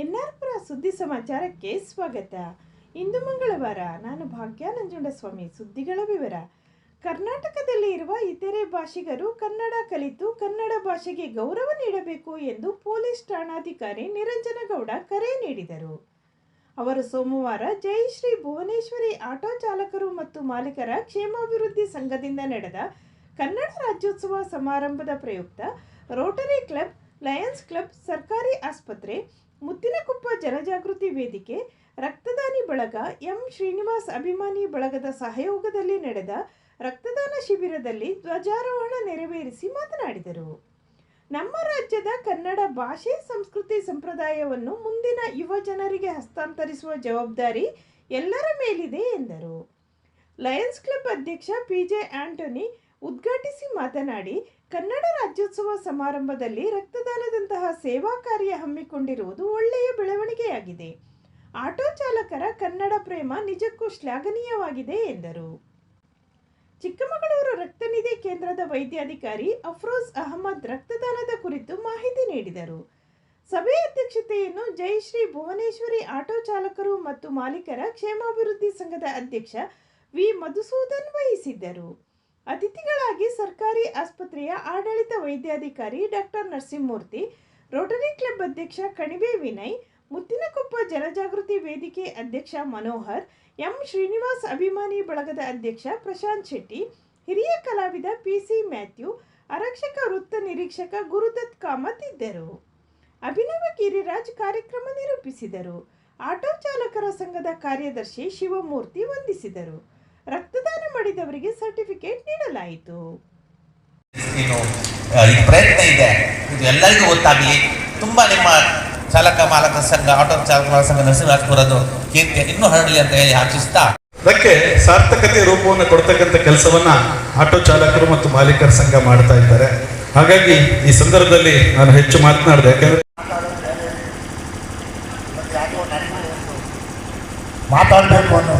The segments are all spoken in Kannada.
ಎನ್ಆರ್ಪುರ ಸುದ್ದಿ ಸಮಾಚಾರಕ್ಕೆ ಸ್ವಾಗತ. ಇಂದು ಮಂಗಳವಾರ. ನಾನು ಭಾಗ್ಯ ನಂಜುಂಡಸ್ವಾಮಿ. ಸುದ್ದಿಗಳ ವಿವರ. ಕರ್ನಾಟಕದಲ್ಲಿ ಇರುವ ಇತರೆ ಭಾಷಿಗರು ಕನ್ನಡ ಕಲಿತು ಕನ್ನಡ ಭಾಷೆಗೆ ಗೌರವ ನೀಡಬೇಕು ಎಂದು ಪೊಲೀಸ್ ಠಾಣಾಧಿಕಾರಿ ನಿರಂಜನಗೌಡ ಕರೆ ನೀಡಿದರು. ಅವರು ಸೋಮವಾರ ಜೈ ಶ್ರೀ ಭುವನೇಶ್ವರಿ ಆಟೋ ಚಾಲಕರು ಮತ್ತು ಮಾಲೀಕರ ಕ್ಷೇಮಾಭಿವೃದ್ಧಿ ಸಂಘದಿಂದ ನಡೆದ ಕನ್ನಡ ರಾಜ್ಯೋತ್ಸವ ಸಮಾರಂಭದ ಪ್ರಯುಕ್ತ ರೋಟರಿ ಕ್ಲಬ್, ಲಯನ್ಸ್ ಕ್ಲಬ್, ಸರ್ಕಾರಿ ಆಸ್ಪತ್ರೆ, ಮುತ್ತಿನಕೊಪ್ಪ ಜನಜಾಗೃತಿ ವೇದಿಕೆ, ರಕ್ತದಾನಿ ಬಳಗ, ಎಂ ಶ್ರೀನಿವಾಸ್ ಅಭಿಮಾನಿ ಬಳಗದ ಸಹಯೋಗದಲ್ಲಿ ನಡೆದ ರಕ್ತದಾನ ಶಿಬಿರದಲ್ಲಿ ಧ್ವಜಾರೋಹಣ ನೆರವೇರಿಸಿ ಮಾತನಾಡಿದರು. ನಮ್ಮ ರಾಜ್ಯದ ಕನ್ನಡ ಭಾಷೆ, ಸಂಸ್ಕೃತಿ, ಸಂಪ್ರದಾಯವನ್ನು ಮುಂದಿನ ಯುವ ಜನರಿಗೆ ಹಸ್ತಾಂತರಿಸುವ ಜವಾಬ್ದಾರಿ ಎಲ್ಲರ ಮೇಲಿದೆ ಎಂದರು. ಲಯನ್ಸ್ ಕ್ಲಬ್ ಅಧ್ಯಕ್ಷ ಪಿಜೆ ಆಂಟೋನಿ ಉದ್ಘಾಟಿಸಿ ಮಾತನಾಡಿ, ಕನ್ನಡ ರಾಜ್ಯೋತ್ಸವ ಸಮಾರಂಭದಲ್ಲಿ ರಕ್ತದಾನದಂತಹ ಸೇವಾ ಕಾರ್ಯ ಹಮ್ಮಿಕೊಂಡಿರುವುದು ಒಳ್ಳೆಯ ಬೆಳವಣಿಗೆಯಾಗಿದೆ. ಆಟೋ ಚಾಲಕರ ಕನ್ನಡ ಪ್ರೇಮ ನಿಜಕ್ಕೂ ಶ್ಲಾಘನೀಯವಾಗಿದೆ ಎಂದರು. ಚಿಕ್ಕಮಗಳೂರು ರಕ್ತನಿಧಿ ಕೇಂದ್ರದ ವೈದ್ಯಾಧಿಕಾರಿ ಅಫ್ರೋಜ್ ಅಹಮದ್ ರಕ್ತದಾನದ ಕುರಿತು ಮಾಹಿತಿ ನೀಡಿದರು. ಸಭೆಯ ಅಧ್ಯಕ್ಷತೆಯನ್ನು ಜೈ ಶ್ರೀ ಭುವನೇಶ್ವರಿ ಆಟೋ ಚಾಲಕರು ಮತ್ತು ಮಾಲೀಕರ ಕ್ಷೇಮಾಭಿವೃದ್ಧಿ ಸಂಘದ ಅಧ್ಯಕ್ಷ ವಿ ಮಧುಸೂದನ್ ವಹಿಸಿದ್ದರು. ಅತಿಥಿಗಳಾಗಿ ಸರ್ಕಾರಿ ಆಸ್ಪತ್ರೆಯ ಆಡಳಿತ ವೈದ್ಯಾಧಿಕಾರಿ ಡಾಕ್ಟರ್ ನರಸಿಂಹಮೂರ್ತಿ, ರೋಟರಿ ಕ್ಲಬ್ ಅಧ್ಯಕ್ಷ ಕಣಿವೆ ವಿನಯ್, ಮುತ್ತಿನಕೊಪ್ಪ ಜನಜಾಗೃತಿ ವೇದಿಕೆ ಅಧ್ಯಕ್ಷ ಮನೋಹರ್, ಎಂ ಶ್ರೀನಿವಾಸ್ ಅಭಿಮಾನಿ ಬಳಗದ ಅಧ್ಯಕ್ಷ ಪ್ರಶಾಂತ್ ಶೆಟ್ಟಿ, ಹಿರಿಯ ಕಲಾವಿದ ಪಿಸಿ ಮ್ಯಾಥ್ಯೂ, ಆರಕ್ಷಕ ವೃತ್ತ ನಿರೀಕ್ಷಕ ಗುರುದತ್ ಕಾಮತ್ ಇದ್ದರು. ಅಭಿನವ ಗಿರಿರಾಜ್ ಕಾರ್ಯಕ್ರಮ ನಿರೂಪಿಸಿದರು. ಆಟೋ ಚಾಲಕರ ಸಂಘದ ಕಾರ್ಯದರ್ಶಿ ಶಿವಮೂರ್ತಿ ವಂದಿಸಿದರು. ರಕ್ತದಾನ ಮಾಡಿದವರಿಗೆ ಸರ್ಟಿಫಿಕೇಟ್ ನೀಡಲಾಯಿತು. ಪ್ರಯತ್ನ ಇದೆ, ಇದು ಎಲ್ಲರಿಗೂ ಗೊತ್ತಾಗಲಿ. ತುಂಬ ನಿಮ್ಮ ಚಾಲಕ ಮಾಲಕ ಸಂಘ, ಆಟೋ ಚಾಲಕ ಸಂಘ ನರಸಿಂಹರಾಜಪುರದ್ದು ಕೀರ್ತಿ ಇನ್ನೂ ಹರಡಲಿ ಅಂತ ಹೇಳಿ ಆಶಿಸ್ತಾ, ಅದಕ್ಕೆ ಸಾರ್ಥಕತೆ ರೂಪವನ್ನು ಕೊಡ್ತಕ್ಕಂಥ ಕೆಲಸವನ್ನ ಆಟೋ ಚಾಲಕರು ಮತ್ತು ಮಾಲೀಕರ ಸಂಘ ಮಾಡ್ತಾ ಇದ್ದಾರೆ. ಹಾಗಾಗಿ ಈ ಸಂದರ್ಭದಲ್ಲಿ ನಾನು ಹೆಚ್ಚು ಮಾತನಾಡಿದೆ, ಯಾಕಂದ್ರೆ ಮಾತಾಡಬೇಕು ಅನ್ನೋ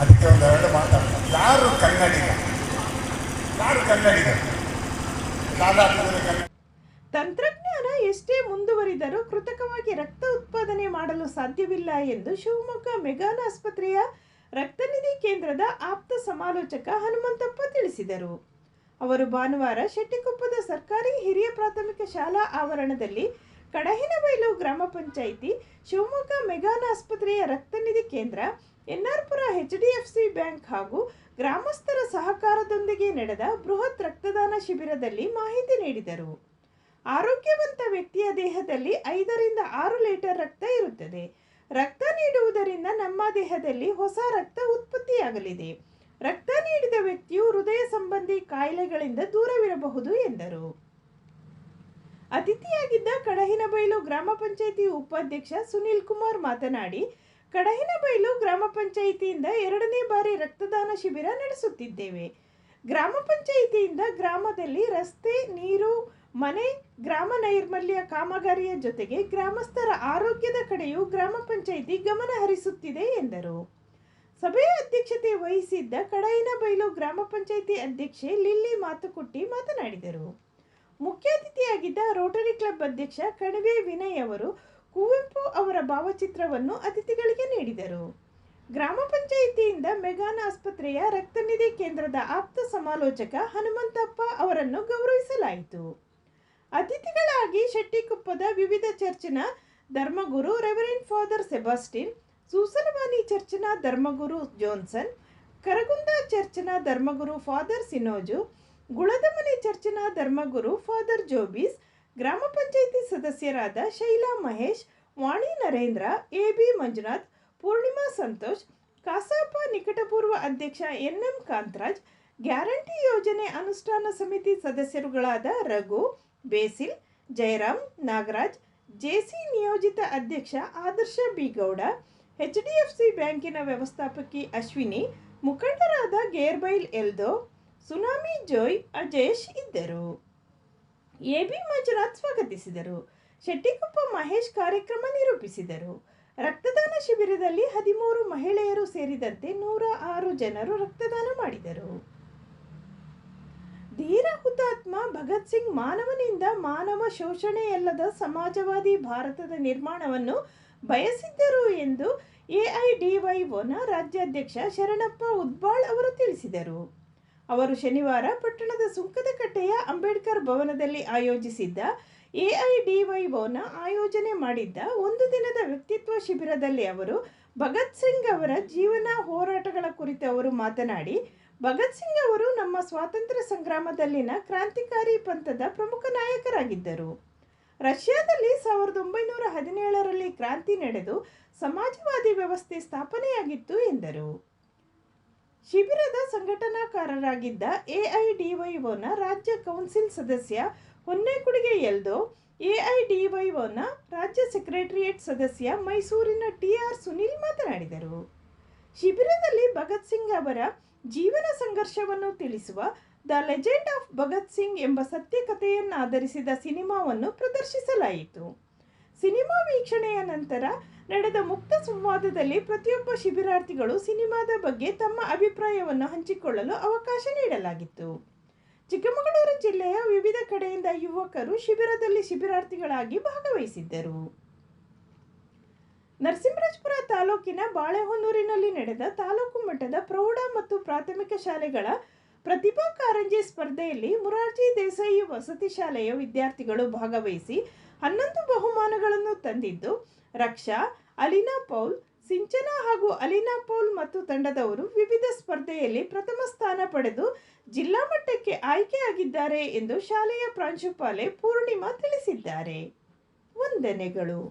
ಅದಕ್ಕೆ ಒಂದೆರಡು ಮಾತಾಡ್ತಾರೆ. ಯಾರು ಕನ್ನಡಿಗ? ತಂತ್ರಜ್ಞಾನ ಎಷ್ಟೇ ಮುಂದುವರಿದರೂ ಕೃತಕವಾಗಿ ರಕ್ತ ಉತ್ಪಾದನೆ ಮಾಡಲು ಸಾಧ್ಯವಿಲ್ಲ ಎಂದು ಶಿವಮೊಗ್ಗ ಮೆಗಾನ್ ಆಸ್ಪತ್ರೆಯ ರಕ್ತನಿಧಿ ಕೇಂದ್ರದ ಆಪ್ತ ಸಮಾಲೋಚಕ ಹನುಮಂತಪ್ಪ ತಿಳಿಸಿದರು. ಅವರು ಭಾನುವಾರ ಶೆಟ್ಟಿಕೊಪ್ಪದ ಸರ್ಕಾರಿ ಹಿರಿಯ ಪ್ರಾಥಮಿಕ ಶಾಲಾ ಆವರಣದಲ್ಲಿ ಕಡಹಿನಬೈಲು ಗ್ರಾಮ ಪಂಚಾಯಿತಿ, ಶಿವಮೊಗ್ಗ ಮೆಗಾನ್ ಆಸ್ಪತ್ರೆಯ ರಕ್ತನಿಧಿ ಕೇಂದ್ರ, ಎನ್ಆರ್ಪುರ HDFC ಬ್ಯಾಂಕ್ ಹಾಗೂ ಗ್ರಾಮಸ್ಥರ ಸಹಕಾರದೊಂದಿಗೆ ನಡೆದ ಬೃಹತ್ ರಕ್ತದಾನ ಶಿಬಿರದಲ್ಲಿ ಮಾಹಿತಿ ನೀಡಿದರು. ಆರೋಗ್ಯವಂತ ವ್ಯಕ್ತಿಯ ದೇಹದಲ್ಲಿ 5 ರಿಂದ 6 ಲೀಟರ್ ರಕ್ತ ಇರುತ್ತದೆ. ರಕ್ತ ನೀಡುವುದರಿಂದ ನಮ್ಮ ದೇಹದಲ್ಲಿ ಹೊಸ ರಕ್ತ ಉತ್ಪತ್ತಿಯಾಗಲಿದೆ. ರಕ್ತ ನೀಡಿದ ವ್ಯಕ್ತಿಯು ಹೃದಯ ಸಂಬಂಧಿ ಕಾಯಿಲೆಗಳಿಂದ ದೂರವಿರಬಹುದು ಎಂದರು. ಅತಿಥಿಯಾಗಿದ್ದ ಕಡಹಿನಬೈಲು ಗ್ರಾಮ ಪಂಚಾಯಿತಿ ಉಪಾಧ್ಯಕ್ಷ ಸುನೀಲ್ ಕುಮಾರ್ ಮಾತನಾಡಿ, ಕಡಹಿನಬೈಲು ಗ್ರಾಮ ಪಂಚಾಯಿತಿಯಿಂದ 2ನೇ ಬಾರಿ ರಕ್ತದಾನ ಶಿಬಿರ ನಡೆಸುತ್ತಿದ್ದೇವೆ. ಗ್ರಾಮ ಪಂಚಾಯಿತಿಯಿಂದ ಗ್ರಾಮದಲ್ಲಿ ರಸ್ತೆ, ನೀರು, ಮನೆ, ಗ್ರಾಮ ನೈರ್ಮಲ್ಯ ಕಾಮಗಾರಿಯ ಜೊತೆಗೆ ಗ್ರಾಮಸ್ಥರ ಆರೋಗ್ಯದ ಕಡೆಯೂ ಗ್ರಾಮ ಪಂಚಾಯಿತಿ ಗಮನ ಹರಿಸುತ್ತಿದೆ ಎಂದರು. ಸಭೆಯ ಅಧ್ಯಕ್ಷತೆ ವಹಿಸಿದ್ದ ಕಡಹಿನಬೈಲು ಗ್ರಾಮ ಪಂಚಾಯಿತಿ ಅಧ್ಯಕ್ಷೆ ಲಿಲ್ಲಿ ಮಾತುಕುಟ್ಟಿ ಮಾತನಾಡಿದರು. ಮುಖ್ಯ ಅತಿಥಿಯಾಗಿದ್ದ ರೋಟರಿ ಕ್ಲಬ್ ಅಧ್ಯಕ್ಷ ಕಣಿವೆ ವಿನಯ್ ಅವರು ಕುವೆಂಪು ಅವರ ಭಾವಚಿತ್ರವನ್ನು ಅತಿಥಿಗಳಿಗೆ ನೀಡಿದರು. ಗ್ರಾಮ ಪಂಚಾಯಿತಿಯಿಂದ ಮೆಗಾನ್ ಆಸ್ಪತ್ರೆಯ ರಕ್ತನಿಧಿ ಕೇಂದ್ರದ ಆಪ್ತ ಸಮಾಲೋಚಕ ಹನುಮಂತಪ್ಪ ಅವರನ್ನು ಗೌರವಿಸಲಾಯಿತು. ಅತಿಥಿಗಳಾಗಿ ಶೆಟ್ಟಿಕೊಪ್ಪದ ವಿವಿಧ ಚರ್ಚಿನ ಧರ್ಮಗುರು ರೆವರೆಂಡ್ ಫಾದರ್ ಸೆಬಾಸ್ಟಿನ್, ಸೂಸಲವಾನಿ ಚರ್ಚಿನ ಧರ್ಮಗುರು ಜೋನ್ಸನ್, ಕರಗುಂದ ಚರ್ಚಿನ ಧರ್ಮಗುರು ಫಾದರ್ ಸಿನೋಜು, ಗುಳದಮನೆ ಚರ್ಚಿನ ಧರ್ಮಗುರು ಫಾದರ್ ಜೋಬೀಸ್, ಗ್ರಾಮ ಪಂಚಾಯಿತಿ ಸದಸ್ಯರಾದ ಶೈಲಾ ಮಹೇಶ್, ವಾಣಿ ನರೇಂದ್ರ, ಎಬಿ ಮಂಜುನಾಥ್, ಪೂರ್ಣಿಮಾ ಸಂತೋಷ್, ಕಾಸಾಪ ನಿಕಟಪೂರ್ವ ಅಧ್ಯಕ್ಷ ಎನ್ಎಂ ಕಾಂತರಾಜ್, ಗ್ಯಾರಂಟಿ ಯೋಜನೆ ಅನುಷ್ಠಾನ ಸಮಿತಿ ಸದಸ್ಯರುಗಳಾದ ರಘು, ಬೇಸಿಲ್, ಜಯರಾಮ್, ನಾಗರಾಜ್, ಜೆಸಿ ನಿಯೋಜಿತ ಅಧ್ಯಕ್ಷ ಆದರ್ಶ ಬಿ ಗೌಡ, HDFC ಬ್ಯಾಂಕಿನ ವ್ಯವಸ್ಥಾಪಕಿ ಅಶ್ವಿನಿ, ಮುಖಂಡರಾದ ಗೇರ್ಬೈಲ್ ಎಲ್ದೋ, ಸುನಾಮಿ ಜೋಯ್, ಅಜೇಶ್ ಇದ್ದರು. ಎಬಿ ಮಂಜುನಾಥ್ ಸ್ವಾಗತಿಸಿದರು. ಶೆಟ್ಟಿಕೊಪ್ಪ ಮಹೇಶ್ ಕಾರ್ಯಕ್ರಮ ನಿರೂಪಿಸಿದರು. ರಕ್ತದಾನ ಶಿಬಿರದಲ್ಲಿ 13 ಮಹಿಳೆಯರು ಸೇರಿದಂತೆ 106 ಜನರು ರಕ್ತದಾನ ಮಾಡಿದರು. ಧೀರ ಹುತಾತ್ಮ ಭಗತ್ ಸಿಂಗ್ ಮಾನವನಿಂದ ಮಾನವ ಶೋಷಣೆಯಲ್ಲದ ಸಮಾಜವಾದಿ ಭಾರತದ ನಿರ್ಮಾಣವನ್ನು ಬಯಸಿದ್ದರು ಎಂದು ಎಐಡಿವೈಒನ ರಾಜ್ಯಾಧ್ಯಕ್ಷ ಶರಣಪ್ಪ ಉದ್ಬಾಳ್ ಅವರು ತಿಳಿಸಿದರು. ಅವರು ಶನಿವಾರ ಪಟ್ಟಣದ ಸುಂಕದಕಟ್ಟೆಯ ಅಂಬೇಡ್ಕರ್ ಭವನದಲ್ಲಿ ಆಯೋಜಿಸಿದ್ದ ಎಐಡಿವೈಒನ ಆಯೋಜನೆ ಮಾಡಿದ್ದ ಒಂದು ದಿನದ ವ್ಯಕ್ತಿತ್ವ ಶಿಬಿರದಲ್ಲಿ ಅವರು ಭಗತ್ ಸಿಂಗ್ ಅವರ ಜೀವನ ಹೋರಾಟಗಳ ಕುರಿತು ಅವರು ಮಾತನಾಡಿ, ಭಗತ್ ಸಿಂಗ್ ಅವರು ನಮ್ಮ ಸ್ವಾತಂತ್ರ್ಯ ಸಂಗ್ರಾಮದಲ್ಲಿನ ಕ್ರಾಂತಿಕಾರಿ ಪಂಥದ ಪ್ರಮುಖ ನಾಯಕರಾಗಿದ್ದರು. ರಷ್ಯಾದಲ್ಲಿ 1917ರಲ್ಲಿ ಕ್ರಾಂತಿ ನಡೆದು ಸಮಾಜವಾದಿ ವ್ಯವಸ್ಥೆ ಸ್ಥಾಪನೆಯಾಗಿತ್ತು ಎಂದರು. ಶಿಬಿರದ ಸಂಘಟನಾಕಾರರಾಗಿದ್ದ ಎಐಡಿವೈಒನ ರಾಜ್ಯ ಕೌನ್ಸಿಲ್ ಸದಸ್ಯ ಹೊನ್ನೇಕುಡಿಗೆ ಎಲ್ದೋ, ಎಐಡಿವೈಒನ ರಾಜ್ಯ ಸೆಕ್ರೆಟರಿಯೇಟ್ ಸದಸ್ಯ ಮೈಸೂರಿನ ಟಿಆರ್ ಸುನೀಲ್ ಮಾತನಾಡಿದರು. ಶಿಬಿರದಲ್ಲಿ ಭಗತ್ ಸಿಂಗ್ ಅವರ ಜೀವನ ಸಂಘರ್ಷವನ್ನು ತಿಳಿಸುವ the legend of Bhagat Singh ಎಂಬ ಸತ್ಯಕಥೆಯನ್ನಾಧರಿಸಿದ ಸಿನಿಮಾವನ್ನು ಪ್ರದರ್ಶಿಸಲಾಯಿತು. ಸಿನಿಮಾ ವೀಕ್ಷಣೆಯ ನಂತರ ನಡೆದ ಮುಕ್ತ ಸಂವಾದದಲ್ಲಿ ಪ್ರತಿಯೊಬ್ಬ ಶಿಬಿರಾರ್ಥಿಗಳು ಸಿನಿಮಾದ ಬಗ್ಗೆ ತಮ್ಮ ಅಭಿಪ್ರಾಯವನ್ನು ಹಂಚಿಕೊಳ್ಳಲು ಅವಕಾಶ ನೀಡಲಾಗಿತ್ತು. ಚಿಕ್ಕಮಗಳೂರು ಜಿಲ್ಲೆಯ ವಿವಿಧ ಕಡೆಯಿಂದ ಯುವಕರು ಶಿಬಿರದಲ್ಲಿ ಶಿಬಿರಾರ್ಥಿಗಳಾಗಿ ಭಾಗವಹಿಸಿದ್ದರು. ನರಸಿಂಹರಾಜಪುರ ತಾಲೂಕಿನ ಬಾಳೆಹೊನ್ನೂರಿನಲ್ಲಿ ನಡೆದ ತಾಲೂಕು ಮಟ್ಟದ ಪ್ರೌಢ ಮತ್ತು ಪ್ರಾಥಮಿಕ ಶಾಲೆಗಳ ಪ್ರತಿಭಾ ಕಾರಂಜಿ ಸ್ಪರ್ಧೆಯಲ್ಲಿ ಮುರಾರ್ಜಿ ದೇಸಾಯಿ ವಸತಿ ಶಾಲೆಯ ವಿದ್ಯಾರ್ಥಿಗಳು ಭಾಗವಹಿಸಿ 11 ಬಹುಮಾನಗಳನ್ನು ತಂದಿದ್ದು, ರಕ್ಷಾ, ಅಲಿನಾ ಪೌಲ್, ಸಿಂಚನಾ ಹಾಗೂ ಅಲಿನಾ ಪೌಲ್ ಮತ್ತು ತಂಡದವರು ವಿವಿಧ ಸ್ಪರ್ಧೆಯಲ್ಲಿ ಪ್ರಥಮ ಸ್ಥಾನ ಪಡೆದು ಜಿಲ್ಲಾ ಮಟ್ಟಕ್ಕೆ ಆಯ್ಕೆಯಾಗಿದ್ದಾರೆ ಎಂದು ಶಾಲೆಯ ಪ್ರಾಂಶುಪಾಲೆ ಪೂರ್ಣಿಮಾ ತಿಳಿಸಿದ್ದಾರೆ. ವಂದನೆಗಳು.